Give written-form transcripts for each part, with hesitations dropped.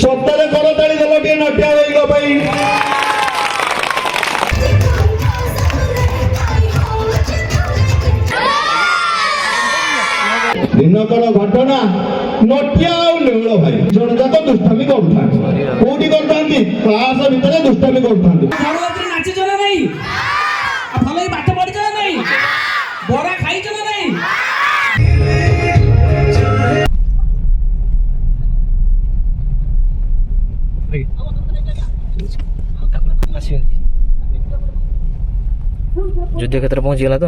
ସତରେ କରତାଳି ଦେଲ ଟିକେ ନଟିଆ ଭାଇଙ୍କ ପାଇଁ। ଦିନକର ଘଟଣା ନଟିଆ ଆଉ ନେଉଳ ଭାଇ ଜଣ ଯାକ ଦୁଷ୍ଟାମି କରୁଥାନ୍ତି। କୋଉଠି କରୁଥାନ୍ତି? କ୍ଲାସ ଭିତରେ ଦୁଷ୍ଟାମି କରୁଥାନ୍ତି। ନାଚିଛ ନା ନାଇଁ? ଭଲ ପାଠ ପଢିଛ ନା ନାଇଁ? ବରା ଖାଇଛ ନା ନାଇଁ? ଯୁଦ୍ଧ କ୍ଷେତ୍ର ପହଞ୍ଚିଗଲା ତ?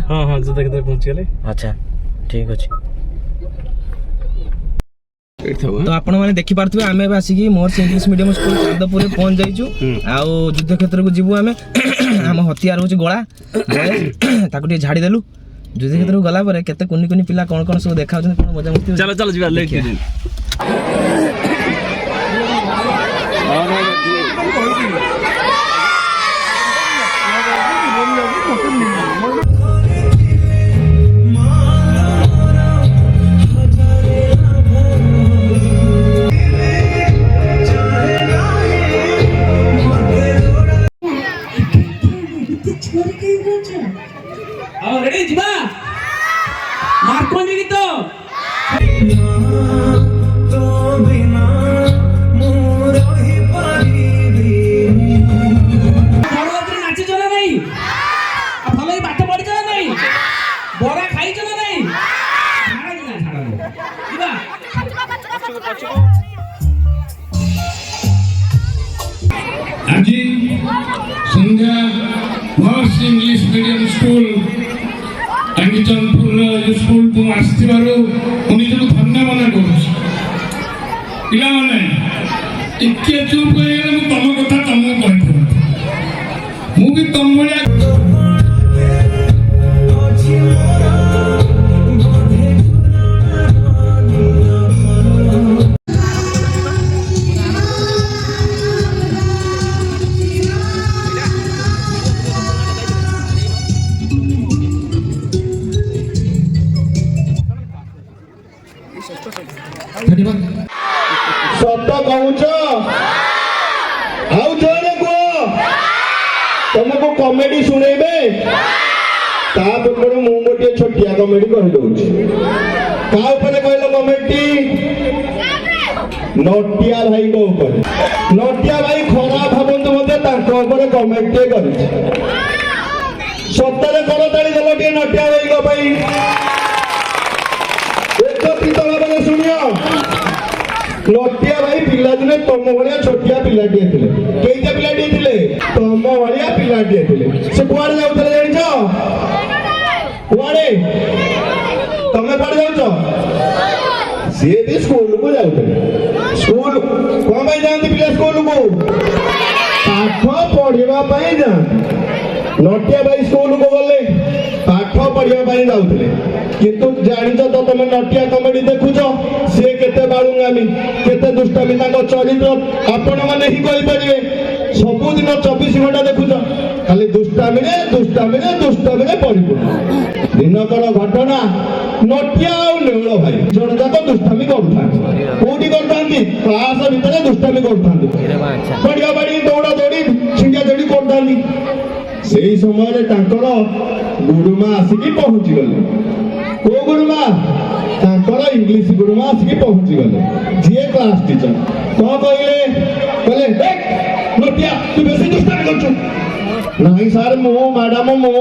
ହଁ ହଁ ଯୁଦ୍ଧ କ୍ଷେତ୍ର ପହଞ୍ଚିଗଲେ। ଆଚ୍ଛା ଠିକ ଅଛି। ତ ଆପଣମାନେ ଦେଖିପାରୁଥିବେ ଆମେ ଏବେ ଆସିକି ମହର୍ଷି ଇଂଲିଶ ମିଡିୟମ ସ୍କୁଲ ଚାନ୍ଦପୁରରେ ପହଞ୍ଚି ଯାଇଛୁ। ଆଉ ଯୁଦ୍ଧ କ୍ଷେତ୍ରକୁ ଯିବୁ ଆମେ। ଆମ ହତିଆର ହଉଛି ଗଳା, ତାକୁ ଟିକେ ଝାଡ଼ି ଦେଲୁ। ଯୁଦ୍ଧ କ୍ଷେତ୍ରକୁ ଗଲା ପରେ କେତେ କୁନି କୁନି ପିଲା କଣ କଣ ସବୁ ଦେଖାଉଛନ୍ତି, କଣ ମଜା ମସ୍ତି। ଚାଲ ଚାଲ ଯିବା ଲେଟ୍ ରେଡି ଯିବା ମାର୍କଣ୍ଡି ଗୀତ। ନାଚିଛ ନା ନାଇଁ? ଭଲ ପାଠ ପଢିଛ ନା ନାଇଁ? ବରା ଖାଇଛ ନା ନାଇଁ? ଯିବା। আজি সন্ধ্যা মহর্ষি ইংলিশ মিডিয়াম স্কুল টাঙ্গিচନ୍ଦপুর স্কুল को ଆସିଥିବାରୁ ମୁଁ ନିଜକୁ ଧନ୍ୟ ମନେ କରୁଛି। ପିଲାମାନେ ଟିକେ ଚୁପ୍ ହେଇଗଲେ ମୁଁ ତମ କଥା ତମକୁ କହିଥିଲି। ମୁଁ ବି ତମ ଭଳିଆ ସତ କହୁଛ? ଆଉ ଜୋରେ କୁହ। ତମକୁ କମେଡି ଶୁଣେଇବେ? ତା ପୂର୍ବରୁ ମୁଁ ଗୋଟିଏ ଛୋଟିଆ କମେଡି କହିଦଉଛି। କାହା ଉପରେ କହିଲ କମେଡି? ନଟିଆ ଭାଇଙ୍କ ଉପରେ। ନଟିଆ ଭାଇ ଖରାପ ଭାବନ୍ତୁ ମତେ, ତାଙ୍କ ଉପରେ କମେଡି କରିଛି। ସତରେ କରତାଳି ଦେଲ ଟିକେ ନଟିଆ ଭାଇଙ୍କ ପାଇଁ। एकत्रित भाव शुणियो। नटिया भाई पिलादिने तम भलिया छोटिया पिलाटिए थिले। केइटा पिलाटिए थिले? तम भलिया पिलाटिए थिले। से कुआडे जाउथले जानिछो? कुआडे? तमे कुआडे जाउछो? से भी स्कूल को जाउथले। स्कूल कोन भाई जानती पिला स्कूल को? पाठ पढ़िबा पई जा। नटिया भाई स्कूल को गले पाठ पढ़िबा पई जाउथले। किंतु जानिछ तो तमे नटिया कमेडी देखुछ, से केते बाळुंगामी केते दुष्टामी ताको चरित्र आपण माने ही कहि परिबे। सबुदिन 24 घंटा देखुछ, खाली दुष्टामी रे परिपूर्ण। दिनकर घटना नटिया और नेउळ भाई जण जाक दुष्टामी करूथांती। कोठी करथांती? क्लास भितरे दुष्टामी करूथांती। बढ़िया बाड़ी दौड़ा दौड़ी छिंडिया दौड़ी करथांती। सेही समय रे तांकर गुरुमा आसिकी पहुंची गले। को गुरुमा? तांकर इंग्लिश गुरुमा आसिकी पहुंची गले। जे क्लास टीचर तो कहले देख नटिया तू बेसी दुष्टामी करछु। नहीं सर मो मैडम मो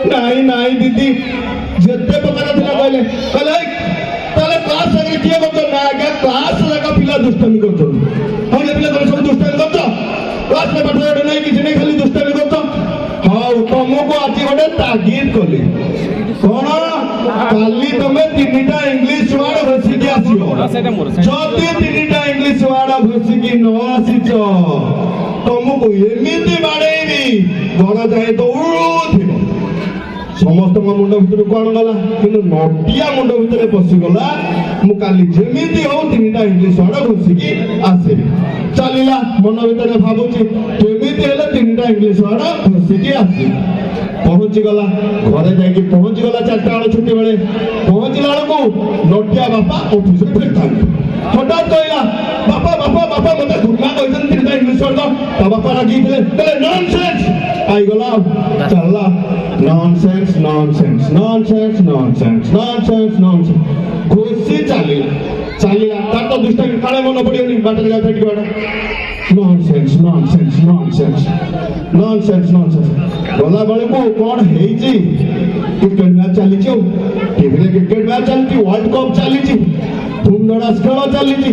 नहीं दीदी जेते प्रकार थिला कहले ताले क्लास रे किए करछो ना क्या क्लास रे का पिला दुष्टामी करछो। हम जे पिला सब दुष्टामी करछो। क्लास में पाठ रे नहीं किछ नहीं खाली दुष्टामी करछो। हां तुमको आज गोटे तागीद कली कोन काली तमे तीनटा इंग्लिश वर्ड घोषिकी आसीबो। जदी तीनटा इंग्लिश वर्ड घोषिकी न आसीचो तुमको एमिति बाड़ेबी घर जाए दौड़ुथिबो। समस्त मुंड भीतर कौन गला कि नटिया मुंड भीतर पशिगला। मु काली जेमिति हो तीनटा इंग्लिश वर्ड घोषिकी आसेबी। चलिला मन भीतर भाबुची केमिति हेले तीनटा इंग्लिश वर्ड घोषिकी आसी। ପହଞ୍ଚି ଗଲା ଘରେ ଯାଇକି ପହଞ୍ଚି ଗଲା 4ଟା ବେଳେ ଛୁଟି ବେଳେ ପହଞ୍ଚିଲା ବେଳକୁ ନଟିଆ ବାପା ଅଫିସରେ ଫେରିଥାନ୍ତି ହଠାତ୍ କହିଲା ବାପା ବାପା ବାପା ମତେ ଗୁରୁମା କହିଛନ୍ତି 3ଟା ଇଂଲିଶ ୱାର୍ଡ ତା ବାପା ରାଗିଥିଲେ କହିଲେ ନନସେନ୍ସ ଆଇଗଲା ଚାଲିଲା nonsense nonsense nonsense nonsense nonsense nonsense ଘୋଷି ଚାଲିଲା ତାର ତ ଦୁଷ୍ଟାମି କାଳେ ମନେ ପଡ଼ିବନି ବାଟରେ ଯାଉଥାଏ ଟିକେ ବାଟ nonsense nonsense nonsense nonsense nonsense ଗଲା ବେଳକୁ କ'ଣ ହେଇଛି କ୍ରିକେଟ ମ୍ୟାଚ୍ ଚାଲିଛି ଆଉ ଟିଭିରେ କ୍ରିକେଟ ମ୍ୟାଚ୍ ଚାଲିଛି ୱାର୍ଲଡ କପ୍ ଚାଲିଛି ଧୁମଧଡ଼ାସ ଖେଳ ଚାଲିଛି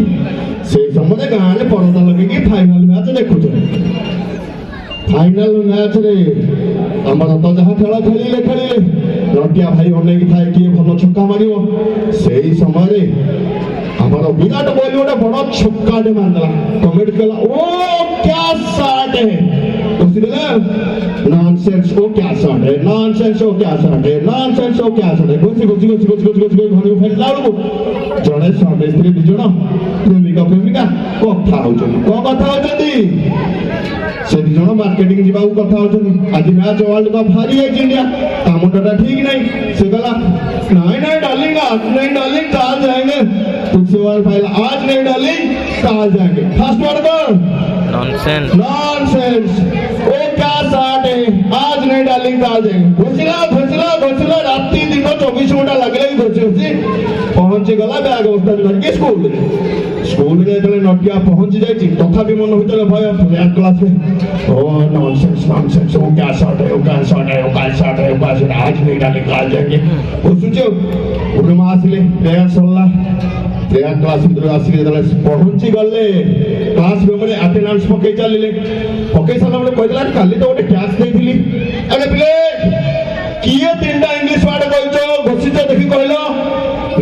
ସେଇ ସମୟରେ ଗାଁରେ ପରଦା ଲଗେଇକି ଫାଇନାଲ ମ୍ୟାଚ୍ ଦେଖୁଛନ୍ତି ଫାଇନାଲ ମ୍ୟାଚ୍ରେ ଆମର ତ ଯାହା ଖେଳ ଖେଳିଲେ ନଟିଆ ଭାଇ ଅନେଇକି ଥାଏ କିଏ ଭଲ ଛକା ମାରିବ ସେଇ ସମୟରେ ଆମର ବିରାଟ କୋହଲି ଗୋଟେ ବଡ ଛକ୍କାଟେ ମାରିଦେଲା କମେଣ୍ଟ କଲା ଓ କ୍ୟା ଶଟ୍ ହେ ବୁଝିଲେ ନନସେନ୍ସ ଓ କ୍ୟା ଶଟ୍ ହେ ନନସେନ୍ସ ଓ କ୍ୟା ଶଟ୍ ହେ ନନସେନ୍ସ ଓ କ୍ୟା ଶଟ୍ ହେ ଘୋଷି ଘରକୁ ଫେରିଲା ବେଳକୁ ଜଣେ ସ୍ୱାମୀ ସ୍ତ୍ରୀ 2 ଜଣ ପ୍ରେମିକା କଥା ହଉଛନ୍ତି କ'ଣ କଥା ହଉଛନ୍ତି ସେ 2 ଜଣ ମାର୍କେଟିଂ ଯିବାକୁ କଥା ହଉଛନ୍ତି ଆଜି ମ୍ୟାଚ୍ ୱାର୍ଲଡ କପ୍ ହାରି ଯାଇଛି ଇଣ୍ଡିଆ ତା ମୁଣ୍ଡଟା ଠିକ ନାହିଁ ସେ କହିଲା नहीं नहीं डार्लिंग आज नहीं डार्लिंग कल जाएंगे तुझसे वाल फाइल आज नहीं डार्लिंग कल जाएंगे फर्स्ट वर्ड कौन नॉनसेंस नॉनसेंस ओ क्या साट है आज नहीं डार्लिंग कल जाएंगे घोषला रात्रि दिन 24 घंटा लगले घोषी पहुंची गला बैग अवस्था धरके स्कूल रे जेतले नटिया पहुंची जाई तथापि मन होतले भय फ्लैट क्लास में ओ नॉनसेंस ओ क्या शॉट है आज नहीं डार्लिंग कल जाएंगे सुचो गुरुमा आसिले प्रेयर सरला प्रेयर क्लास भीतर आसिले जेतले पहुंची गले क्लास रूम रे अटेंडेंस पके चलिले पके साला बडे कहला काली तो गोटे क्लास देइथिली अरे पिले किए 3टा इंग्लिश वर्ड कहजो घोषित देखि कहलो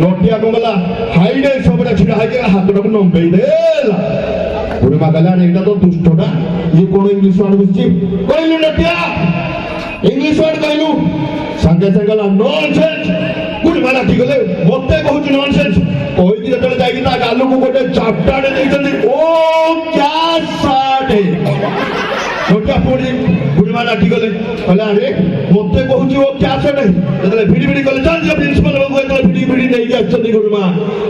नोटिया कोमला हाइडे सबरे छिडा हाके हातडक नंबेई देला गुरुमा कहला रे एटा तो दुष्टटा ये कोन इंग्लिश वर्ड बुझी कहलु नोटिया इंग्लिश वर्ड कहलु संगे संगला नॉनसेंस गुरुमा लाठी गले मते कहूची नॉनसेंस कोई जेतले जाई ता गालु को गोटे चापटाडे देइछन्ती ओ क्या शॉट है छोटा पूरी गुरुमा लाठी गले कहला अरे मते कहूची ओ क्या शॉट है जेतले भिडी गले चल जे प्रिंसिपल बाबू जेतले भिडी नहीं आछन्ती गुरुमा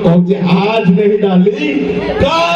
कहूची आज नहीं डाली कल